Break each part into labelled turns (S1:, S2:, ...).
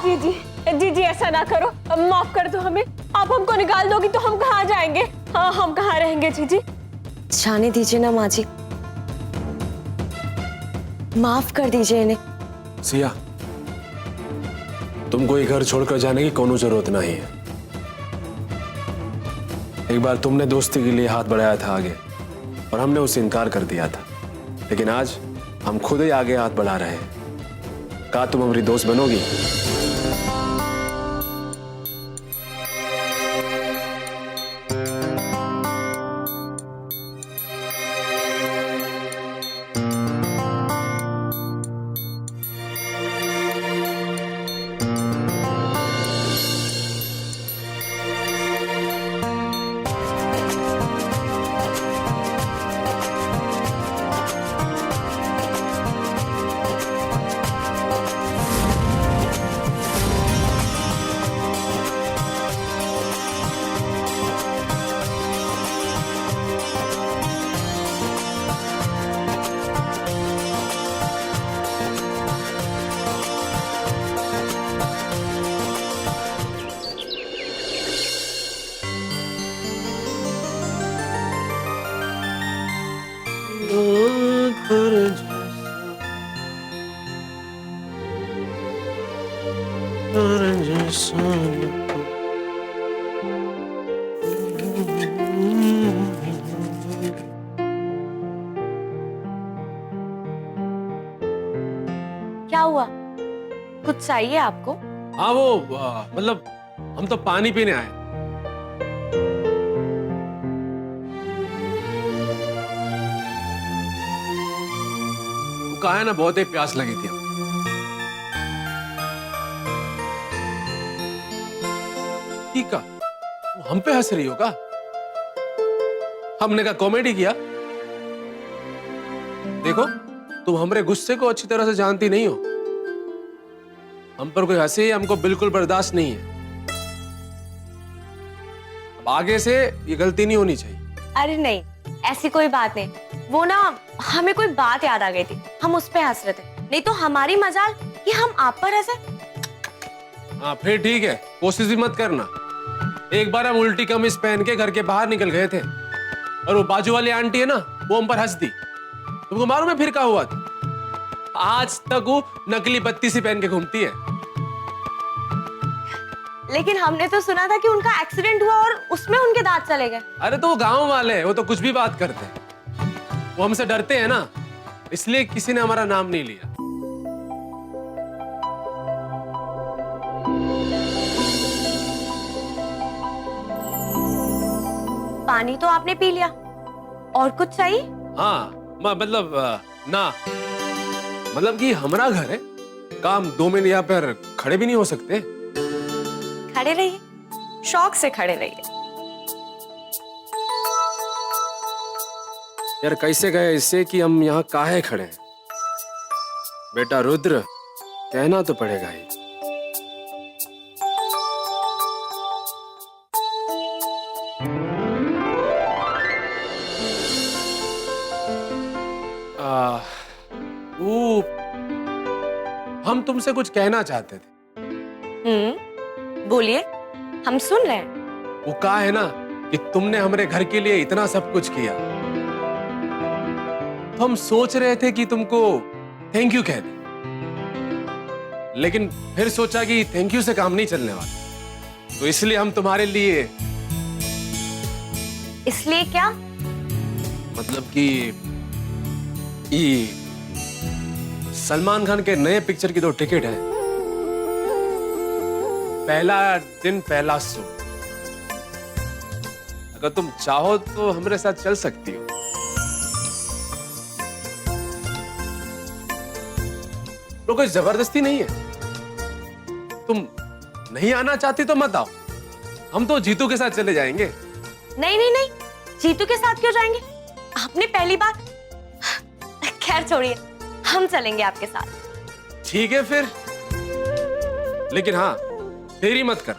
S1: जी जी जी जी, ऐसा ना करो, माफ कर दो हमें। आप हमको निकाल दोगी तो हम कहाँ जाएंगे? हाँ, हम कहाँ रहेंगे? जी जी,
S2: जाने दीजिए ना माँ जी, माफ कर दीजिए इन्हें।
S3: सिया, तुमको ये घर छोड़कर जाने की कोनो जरूरत नहीं है। एक बार तुमने दोस्ती के लिए हाथ बढ़ाया था आगे और हमने उसे इनकार कर दिया था, लेकिन आज हम खुद ही आगे हाथ बढ़ा रहे हैं। क्या तुम हमारी दोस्त बनोगी?
S2: क्या हुआ, कुछ चाहिए आपको?
S3: हाँ वो मतलब हम तो पानी पीने आए। वो कहा है ना, बहुत ही प्यास लगी थी। ठीक है, हम पे हंस रही हो का? हमने का कॉमेडी किया? देखो, तुम हमारे गुस्से को अच्छी तरह से जानती नहीं हो। हम पर कोई हंसे हमको बिल्कुल बर्दाश्त नहीं है। अब आगे से ये गलती नहीं होनी चाहिए।
S2: अरे नहीं, ऐसी कोई बात नहीं। वो ना, हमें कोई बात याद आ गई थी, हम उस पे हंस रहे थे। नहीं तो हमारी मजाल कि हम आप पर हंसे।
S3: हाँ फिर ठीक है, कोशिश भी मत करना। एक बार हम उल्टी कमीज पहन के घर के बाहर निकल गए थे और वो बाजू वाली आंटी है ना, वो हम पर हंस दी। तुमको मालूम है फिर क्या हुआ था? आज तक वो नकली बत्ती सी पहन के घूमती है।
S2: लेकिन हमने तो सुना था कि उनका एक्सीडेंट हुआ और उसमें उनके दांत चले गए।
S3: अरे तो वो गांव वाले हैं, वो तो कुछ भी बात करते हैं। वो हमसे डरते हैं ना, इसलिए किसी ने हमारा नाम नहीं लिया।
S2: पानी तो आपने पी लिया, और कुछ चाहिए?
S3: हाँ मतलब ना, मतलब कि हमारा घर है, काम 2 मिनट यहाँ पर खड़े भी नहीं हो सकते।
S2: खड़े रहिए, शौक से खड़े रहिए।
S3: यार कैसे गए इससे कि हम यहाँ काहे खड़े हैं? बेटा रुद्र, कहना तो पड़ेगा ही। वो हम तुमसे कुछ कहना चाहते थे।
S2: बोलिए, हम सुन रहे हैं।
S3: वो कहा है ना कि तुमने हमारे घर के लिए इतना सब कुछ किया, तो हम सोच रहे थे कि तुमको थैंक यू कह दें, लेकिन फिर सोचा कि थैंक यू से काम नहीं चलने वाला, तो इसलिए हम तुम्हारे लिए।
S2: इसलिए क्या?
S3: मतलब कि ये सलमान खान के नए पिक्चर की 2 टिकट है। पहला दिन पहला शो। अगर तुम चाहो तो हमारे साथ चल सकती हो। तो कोई जबरदस्ती नहीं है। तुम नहीं आना चाहती तो मत आओ, हम तो जीतू के साथ चले जाएंगे।
S2: नहीं नहीं नहीं, जीतू के साथ क्यों जाएंगे? आपने पहली बार। खैर छोड़िए, हम चलेंगे आपके साथ।
S3: ठीक है फिर, लेकिन हाँ देरी मत कर।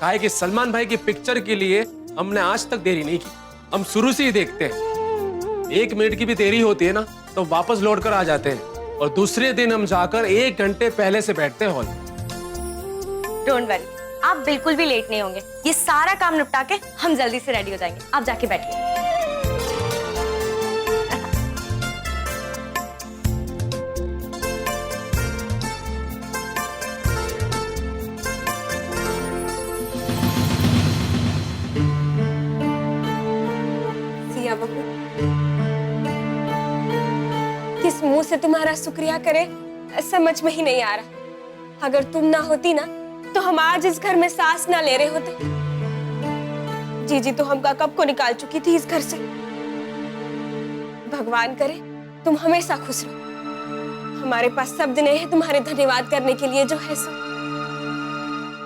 S3: काहे कि सलमान भाई की पिक्चर के लिए हमने आज तक देरी नहीं की। हम शुरू से ही देखते हैं, 1 मिनट की भी देरी होती है ना तो वापस लौट कर आ जाते हैं, और दूसरे दिन हम जाकर 1 घंटे पहले से बैठते हैं हॉल।
S2: डोंट वरी, आप बिल्कुल भी लेट नहीं होंगे। ये सारा काम निपटा के हम जल्दी से रेडी हो जाएंगे। आप जाके बैठिए।
S1: सिया बहू, किस मुंह से तुम्हारा शुक्रिया करे समझ में ही नहीं आ रहा। अगर तुम ना होती ना तो हम आज इस घर में सांस ना ले रहे होते। जीजी तो हमका कब को निकाल चुकी थी इस घर से। भगवान करे तुम हमेशा खुश रहो। हमारे पास शब्द नहीं है तुम्हारे धन्यवाद करने के लिए जो है सो।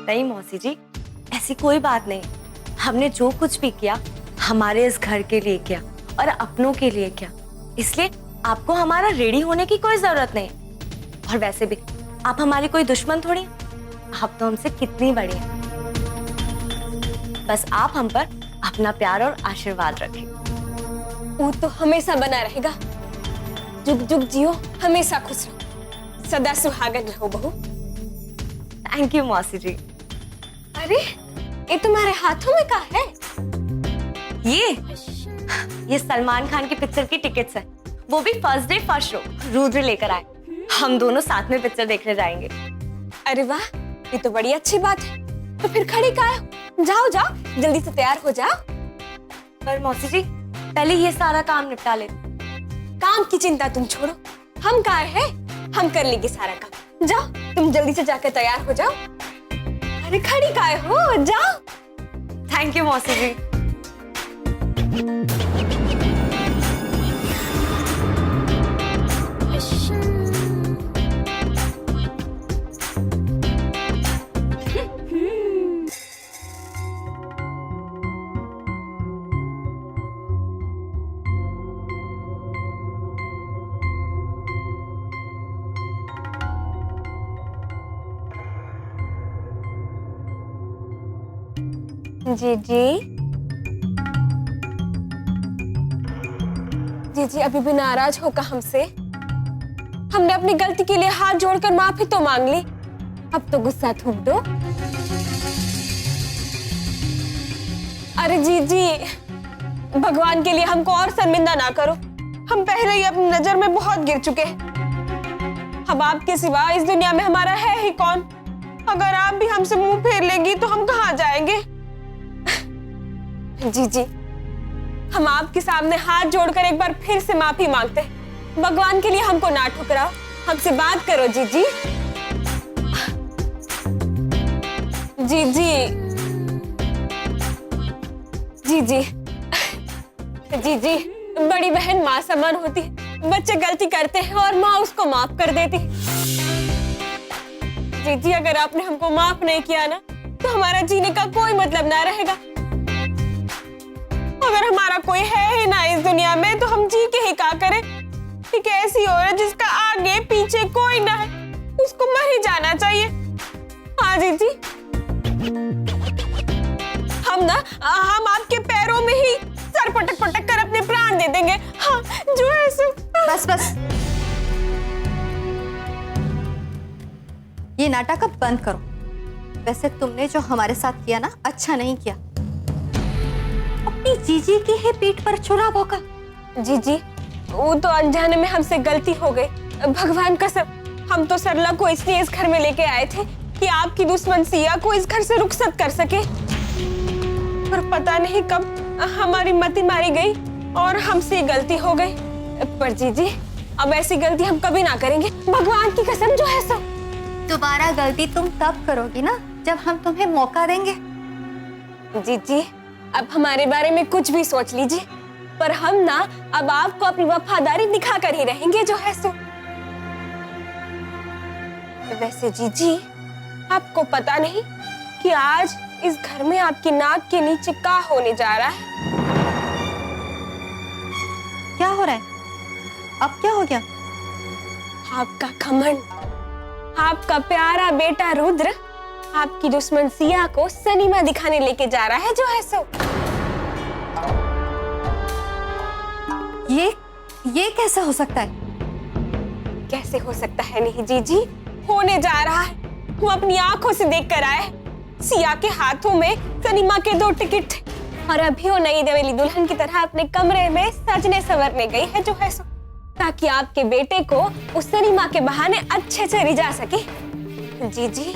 S2: नहीं मौसी जी, ऐसी कोई बात नहीं। हमने जो कुछ भी किया हमारे इस घर के लिए किया और अपनों के लिए किया, इसलिए आपको हमारा रेडी होने की कोई जरूरत नहीं। और वैसे भी आप हमारी कोई दुश्मन थोड़ी, आप तो हमसे कितनी बड़ी हैं। बस आप हम पर अपना प्यार और आशीर्वाद रखें।
S1: वो तो हमेशा बना रहेगा। जुग जुग जियो, हमेशा खुश रहो, सदा सुहागन रहो बहू।
S2: थैंक यू मौसी जी।
S1: अरे ये तुम्हारे हाथों में क्या है?
S2: ये सलमान खान की पिक्चर की टिकट्स है, वो भी first day first show. Rudra लेकर आए, हम दोनों साथ में पिक्चर देखने जाएंगे।
S1: अरे वाह, ये तो बड़ी अच्छी बात है। तो फिर खड़ी काहे हो? जाओ जाओ, जल्दी से तैयार हो जाओ।
S2: पर मौसी जी, पहले ये सारा काम निपटा ले।
S1: काम की चिंता तुम छोड़ो, हम कार है, हम कर लेंगे सारा काम। जाओ तुम जल्दी से जाकर तैयार हो जाओ। अरे खड़ी काहे हो, जाओ।
S2: थैंक यू मौसी जी।
S1: जी जी अभी भी नाराज होगा हमसे? हमने अपनी गलती के लिए हाथ जोड़कर माफी तो मांग ली, अब तो गुस्सा थूक दो। अरे जी भगवान के लिए हमको और शर्मिंदा ना करो। हम पहले ही अपनी नजर में बहुत गिर चुके हैं। अब आपके सिवा इस दुनिया में हमारा है ही कौन? अगर आप भी हमसे मुंह फेर लेंगी तो हम कहाँ जाएंगे? जी हम आपके सामने हाथ जोड़कर एक बार फिर से माफी मांगते हैं। भगवान के लिए हमको ना ठुकराओ, हमसे बात करो जी। बड़ी बहन माँ समान होती है। बच्चे गलती करते हैं और माँ उसको माफ कर देती है। जी अगर आपने हमको माफ नहीं किया ना तो हमारा जीने का कोई मतलब ना रहेगा। अगर हमारा कोई है ही ना इस दुनिया में तो हम जी के ही क्या करें? एक ऐसी औरत जिसका आगे पीछे कोई ना है, उसको मर ही जाना चाहिए। हाँ जी हम आपके पैरों में ही सर पटक पटक कर अपने प्राण दे देंगे। हाँ जो है सो।
S4: बस ये नाटक अब बंद करो। वैसे तुमने जो हमारे साथ किया ना, अच्छा नहीं किया। अपनी जीजी की है पीठ पर छुरा भोंका।
S1: जी वो तो अनजाने में हमसे गलती हो गई। भगवान कसम, हम तो सरला को इसलिए इस घर में लेके आए थे कि आपकी दुश्मन सिया को इस घर से रुखसत कर सके। पर पता नहीं कब हमारी मति मारी गई और हमसे गलती हो गई। पर जी अब ऐसी गलती हम कभी ना करेंगे, भगवान की कसम जो है सब।
S4: दोबारा गलती तुम तब करोगी ना जब हम तुम्हें मौका देंगे।
S1: जी अब हमारे बारे में कुछ भी सोच लीजिए, पर हम ना अब आपको अपनी वफादारी दिखा कर ही रहेंगे जो है सो। वैसे जी आपको पता नहीं कि आज इस घर में आपकी नाक के नीचे क्या होने जा रहा है?
S4: क्या हो रहा है? अब क्या हो गया?
S1: आपका घमंड, आपका प्यारा बेटा रुद्र आपकी दुश्मन सिया को सनीमा दिखाने लेके जा रहा है जो है सो।
S4: ये कैसा हो सकता है?
S1: कैसे हो सकता है नहीं जी होने जा रहा है। हम अपनी आंखों से देख कर आए। सिया के हाथों में सनीमा के 2 टिकट और अभी वो नई देवेली दुल्हन की तरह अपने कमरे में सजने संवरने गई है जो है सो, ताकि आपके बेटे को उस सनीमा के बहाने अच्छे से रिझा सके। जी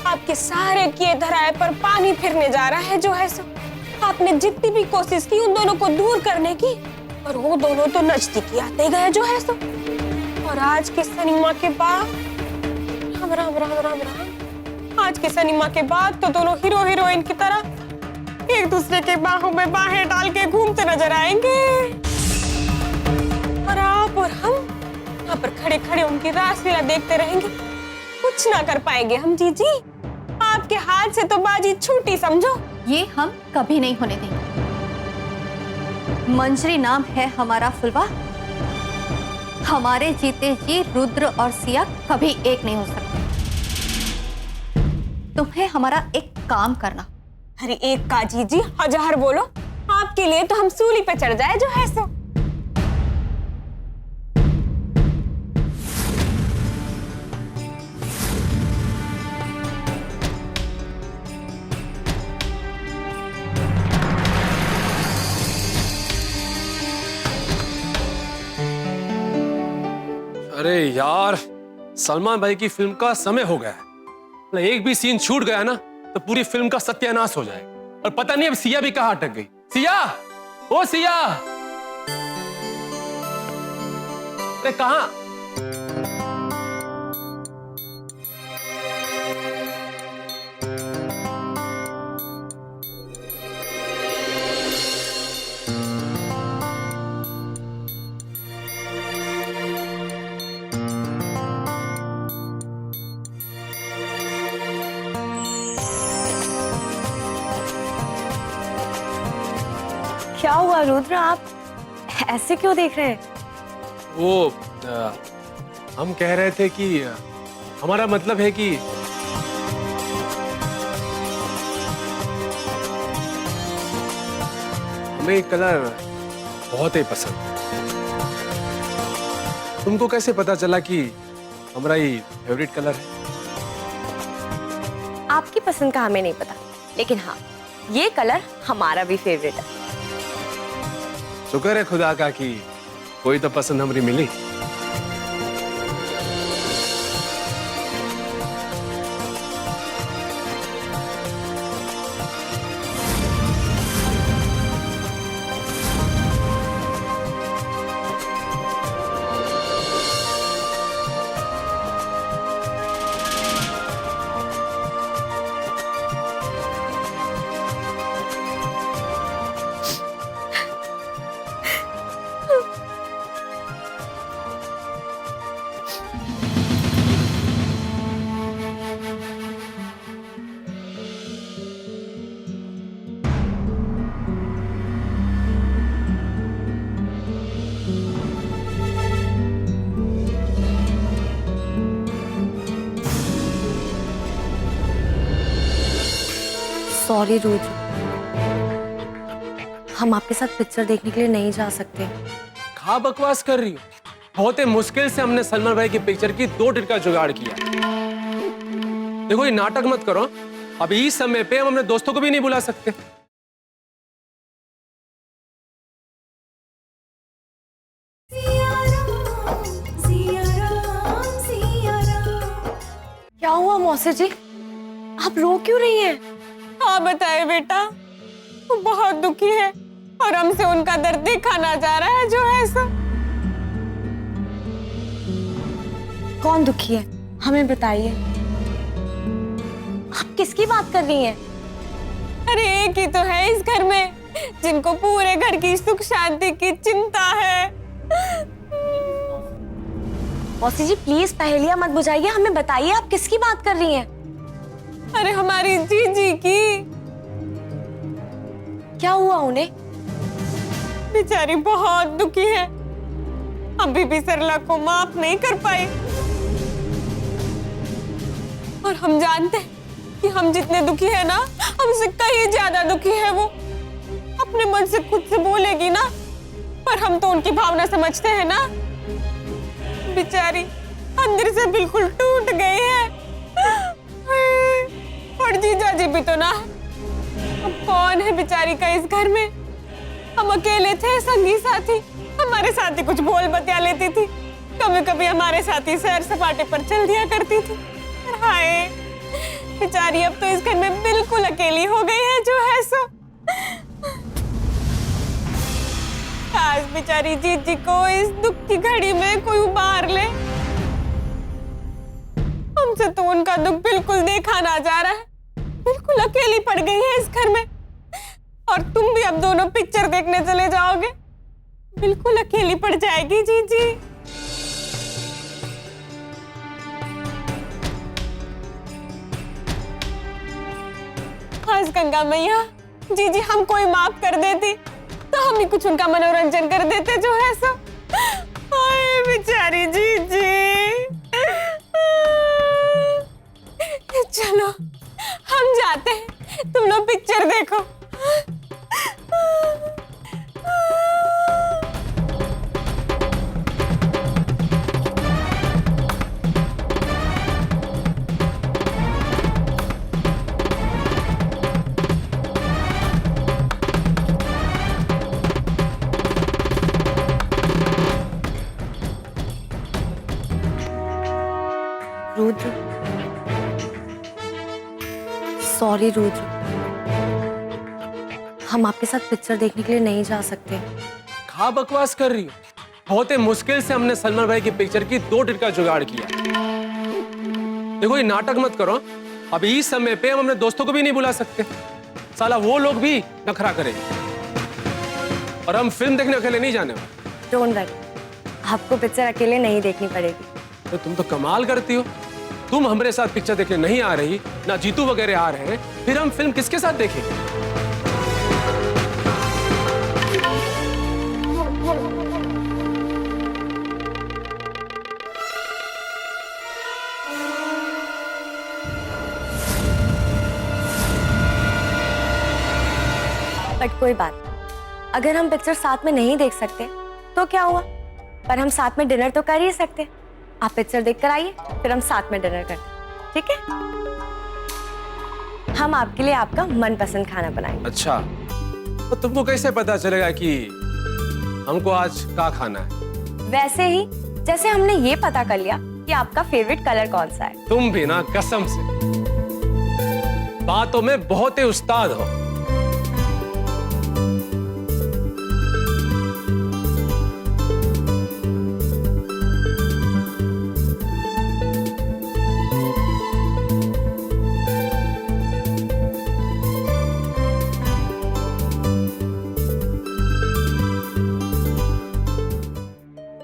S1: आपके सारे किए धराए पर पानी फिरने जा रहा है जो है सो। आपने जितनी भी कोशिश की उन दोनों को दूर करने की, और वो दोनों तो नजदीकी आते गए जो है सो। और आज के सनीमा के बाद राम राम राम राम राम, आज के सनीमा के बाद तो दोनों हीरो हीरोइन की तरह एक दूसरे के बाहों में बाहें डाल के घूमते नजर आएंगे। और आप और हम यहाँ पर खड़े खड़े उनकी रासलीला देखते रहेंगे, कुछ ना कर पाएंगे हम। जी आपके हाथ से तो बाजी छूटी समझो।
S4: ये हम कभी नहीं होने देंगे। मंजरी नाम है हमारा फुलवा। हमारे जीते जी रुद्र और सिया कभी एक नहीं हो सकते। तुम्हें हमारा एक काम करना।
S1: अरे एक का जी 1000 बोलो, आपके लिए तो हम सूली पे चढ़ जाए जो है सो।
S3: अरे यार, सलमान भाई की फिल्म का समय हो गया है। एक भी सीन छूट गया ना तो पूरी फिल्म का सत्यानाश हो जाएगा। और पता नहीं अब सिया भी कहाँ अटक गई। सिया, ओ सिया, अरे कहाँ?
S2: क्या हुआ रुद्र, आप ऐसे क्यों देख रहे हैं?
S3: वो हम कह रहे थे कि हमारा मतलब है कि हमें ये कलर बहुत ही पसंद है। तुमको कैसे पता चला कि हमारा ये फेवरेट कलर है?
S2: आपकी पसंद का हमें नहीं पता, लेकिन हाँ, ये कलर हमारा भी फेवरेट है।
S3: शुक्र है खुदा का कि कोई तो पसंद हमारी मिली।
S2: सॉरी रुद्र, हम आपके साथ पिक्चर देखने के लिए नहीं जा सकते।
S3: खा बकवास कर रही हो? बहुत ही मुश्किल से हमने सलमान भाई की पिक्चर की 2 टिकट का जुगाड़ किया। देखो ये नाटक मत करो, अभी इस समय पे हम अपने दोस्तों को भी नहीं बुला सकते।
S2: क्या हुआ मौसी जी, आप रो क्यों रही हैं?
S1: हाँ बताए बेटा, वो बहुत दुखी है और हमसे उनका दर्द देखा ना जा रहा है जो है सो।
S2: कौन दुखी है, हमें बताइए। आप किसकी बात कर रही हैं?
S1: अरे एक ही तो है इस घर में जिनको पूरे घर की सुख शांति की चिंता है।
S2: मौसी जी प्लीज पहेलियां मत बुझाइए, हमें बताइए आप किसकी बात कर रही हैं?
S1: अरे हमारी जीजी की।
S2: क्या हुआ उन्हें?
S1: बेचारी बहुत दुखी है, अभी भी सरला को माफ नहीं कर पाई। और हम जानते हैं कि हम जितने दुखी है ना, हमसे कहीं ज्यादा दुखी है वो। अपने मन से खुद से बोलेगी ना, पर हम तो उनकी भावना समझते हैं ना। बेचारी अंदर से बिल्कुल टूट गई है। और जीजा जी भी तो ना। अब कौन है बेचारी का इस घर में? हम अकेले थे, संगी साथी हमारे साथ ही कुछ बोल बतिया लेती थी, कभी कभी हमारे साथ ही सैर सपाटे पर चल दिया करती थी। हाय बेचारी अब तो इस घर में बिल्कुल अकेली हो गई है जो है सो। काश बेचारी जीजी को इस दुख की घड़ी में कोई उबार ले। हमसे तो उनका दुख बिल्कुल देखा ना जा रहा है, बिल्कुल अकेली पड़ गई है इस घर में। और तुम भी अब दोनों पिक्चर देखने चले जाओगे, बिल्कुल अकेली पड़ जाएगी जीजी। खास गंगा मैया, जीजी हमको ही माफ कर देती तो हम ही कुछ उनका मनोरंजन कर देते जो है सो। हाय बेचारी जीजी। चलो हम जाते हैं, तुम लोग पिक्चर देखो।
S2: रुद्र, सॉरी रुद्र, हम आपके साथ पिक्चर देखने के लिए नहीं जा सकते।
S3: कहाँ बकवास कर रही हो? बहुत ही मुश्किल से हमने सलमान भाई की पिक्चर की 2 टिकट का जुगाड़ किया। देखो ये नाटक मत करो, अभी इस समय पे हम अपने दोस्तों को भी नहीं बुला सकते, साला वो लोग भी नखरा करेंगे। और हम फिल्म देखने अकेले नहीं जाने वाले।
S2: डोंट वरी, आपको पिक्चर अकेले नहीं देखनी पड़ेगी।
S3: तो तुम तो कमाल करती हो, तुम हमारे साथ पिक्चर देखने नहीं आ रही, ना जीतू वगैरह आ रहे हैं, फिर हम फिल्म किसके साथ देखेंगे?
S2: बट कोई बात, अगर हम पिक्चर साथ में नहीं देख सकते तो क्या हुआ, पर हम साथ में डिनर तो कर ही सकते। आप पिक्चर देख कर आइए, फिर हम साथ में डिनर करते, ठीक है? हम आपके लिए आपका मनपसंद खाना बनाएंगे।
S3: अच्छा, तो तुमको कैसे पता चलेगा कि हमको आज क्या खाना है?
S2: वैसे ही जैसे हमने ये पता कर लिया कि आपका फेवरेट कलर कौन सा है।
S3: तुम भी ना कसम से बातों में बहुत ही उस्ताद हो।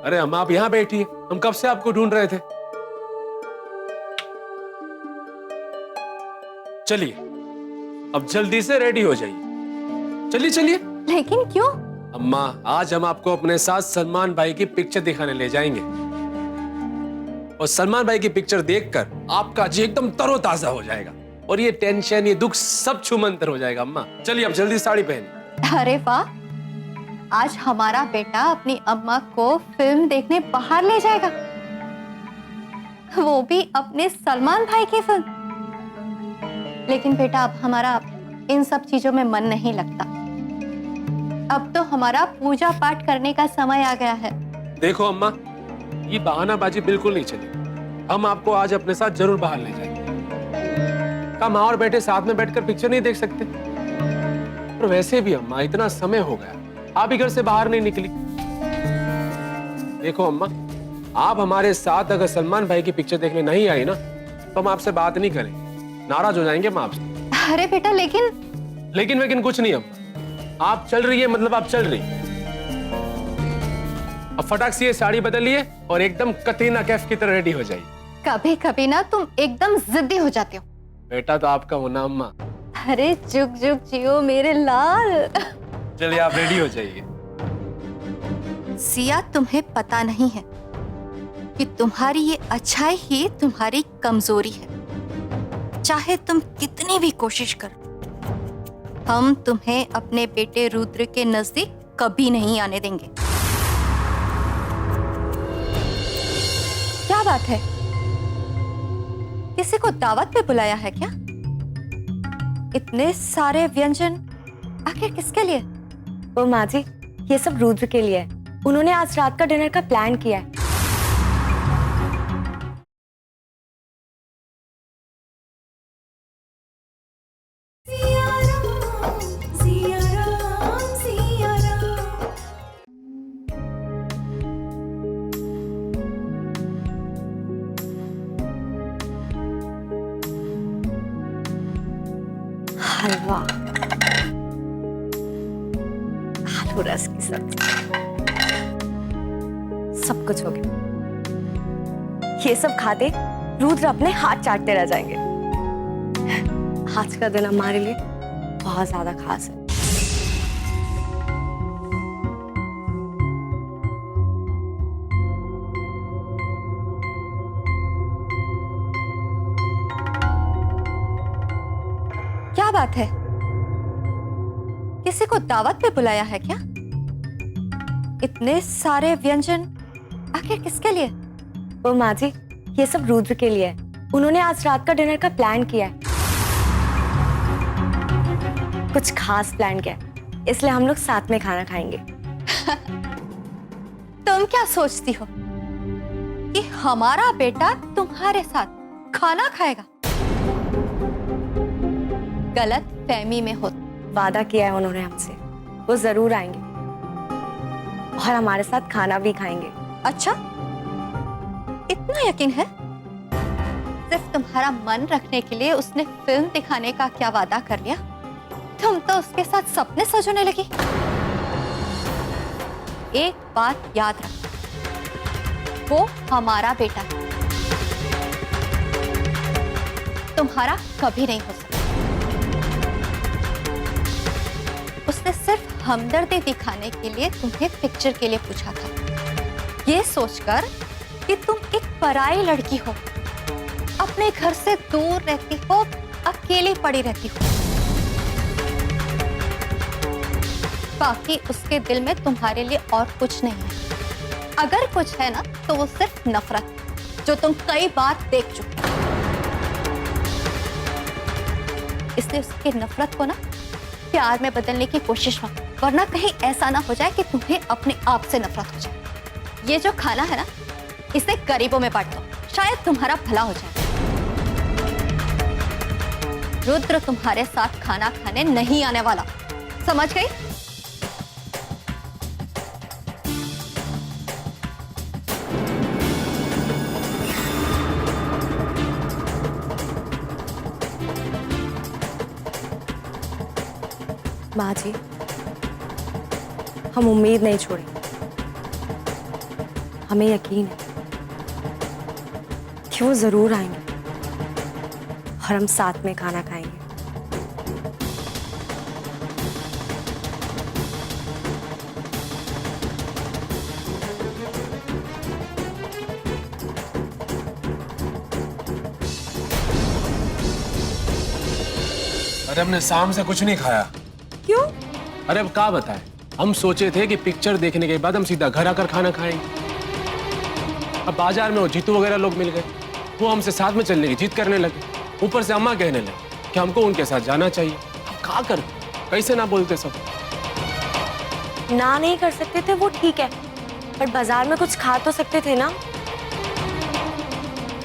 S3: अरे हम आप यहाँ बैठिए, हम कब से आपको ढूंढ रहे थे। चलिए अब जल्दी से रेडी हो जाइए, चलिए चलिए।
S4: लेकिन क्यों?
S3: अम्मा आज हम आपको अपने साथ सलमान भाई की पिक्चर दिखाने ले जाएंगे, और सलमान भाई की पिक्चर देखकर आपका जी एकदम तरोताजा हो जाएगा, और ये टेंशन ये दुख सब छूमंतर हो जाएगा। अम्मा चलिए अब जल्दी साड़ी पहनिए।
S4: अरे वाह, आज हमारा बेटा अपनी अम्मा को फिल्म देखने बाहर ले जाएगा, वो भी अपने सलमान भाई की फिल्म। लेकिन बेटा अब हमारा इन सब चीजों में मन नहीं लगता, अब तो हमारा पूजा पाठ करने का समय आ गया है।
S3: देखो अम्मा, ये बहानाबाजी बिल्कुल नहीं चलेगी, हम आपको आज अपने साथ जरूर बाहर ले जाएंगे। क्या माँ और बेटे साथ में बैठकर पिक्चर नहीं देख सकते? और वैसे भी अम्मा इतना समय हो गया, आप ही घर से बाहर नहीं निकली। देखो अम्मा, आप हमारे साथ अगर सलमान भाई की पिक्चर देखने नहीं आई ना, तो हम आपसे बात नहीं करेंगे, नाराज हो जाएंगे हम आपसे।
S4: अरे बेटा लेकिन
S3: लेकिन कुछ नहीं अम्मा, आप चल रही है मतलब आप चल रही। अब फटाक से ये साड़ी बदलिए और एकदम कतरीना कैफ की तरह रेडी हो जाइए।
S4: कभी कभी ना तुम एकदम जिद्दी हो जाते हो।
S3: बेटा तो आपका होना अम्मा।
S4: अरे जुग जुग जियो मेरे लाल।
S3: चलिए आप रेडी हो जाइए।
S4: सिया, तुम्हें पता नहीं है कि तुम्हारी ये अच्छाई ही तुम्हारी कमजोरी है। चाहे तुम कितनी भी कोशिश करो, हम तुम्हें अपने बेटे रुद्र के नजदीक कभी नहीं आने देंगे। क्या बात है, किसी को दावत पे बुलाया है क्या? इतने सारे व्यंजन आखिर किसके लिए?
S2: वो माँ जी, ये सब रुद्र के लिए है। उन्होंने आज रात का डिनर का प्लान किया है। हलवा, आलू रस की सब्जी, सब कुछ हो गया। ये सब खाते रुद्र अपने हाथ चाटते रह जाएंगे। आज का दिन हमारे लिए बहुत ज्यादा खास है।
S4: क्या बात है? किसी को दावत पे बुलाया है क्या? इतने सारे व्यंजन आखिर किसके लिए?
S2: वो माँ जी, ये सब रुद्र के लिए है। उन्होंने आज रात का डिनर का प्लान किया है। कुछ खास प्लान किया है, इसलिए हम लोग साथ में खाना खाएंगे।
S4: तुम क्या सोचती हो कि हमारा बेटा तुम्हारे साथ खाना खाएगा? गलत फहमी में हो।
S2: वादा किया है उन्होंने हमसे, वो जरूर आएंगे और हमारे साथ खाना भी खाएंगे।
S4: अच्छा, इतना यकीन है? सिर्फ तुम्हारा मन रखने के लिए उसने फिल्म दिखाने का क्या वादा कर लिया? तुम तो उसके साथ सपने सजोने लगी। एक बात याद रख, वो हमारा बेटा है, तुम्हारा कभी नहीं हो सकता। उसने सिर्फ हमदर्दी दिखाने के लिए तुम्हें पिक्चर के लिए पूछा था, ये सोचकर कि तुम एक पराई लड़की हो, अपने घर से दूर रहती हो, अकेली पड़ी रहती हो। बाकी उसके दिल में तुम्हारे लिए और कुछ नहीं है। अगर कुछ है ना, तो वो सिर्फ नफरत, जो तुम कई बार देख चुके। इसलिए उसके नफरत को ना प्यार में बदलने की कोशिश मत, वरना कहीं ऐसा ना हो जाए कि तुम्हें अपने आप से नफरत हो जाए। ये जो खाना है ना, इसे गरीबों में बांट दो, शायद तुम्हारा भला हो जाए। रुद्र तुम्हारे साथ खाना खाने नहीं आने वाला, समझ गई?
S2: माँ जी, हम उम्मीद नहीं छोड़ेंगे। हमें यकीन है कि वो जरूर आएंगे और हम साथ में खाना खाएंगे।
S3: अरे हमने शाम से कुछ नहीं खाया।
S2: क्यों?
S3: अरे अब क्या बताएं, हम सोचे थे कि पिक्चर देखने के बाद हम सीधा घर आकर खाना खाएंगे। अब बाजार में वो जीतू वगैरह लोग मिल गए, वो हमसे साथ में चलने की जिद करने लगे। ऊपर से अम्मा कहने लगे कि हमको उनके साथ जाना चाहिए। हम क्या करते, कैसे ना बोलते सब।
S2: ना नहीं कर सकते थे वो ठीक है, पर बाजार में कुछ खा तो सकते थे ना।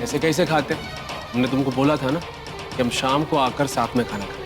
S3: ऐसे कैसे खाते? हमने तुमको बोला था ना कि हम शाम को आकर साथ में खाना खाएंगे।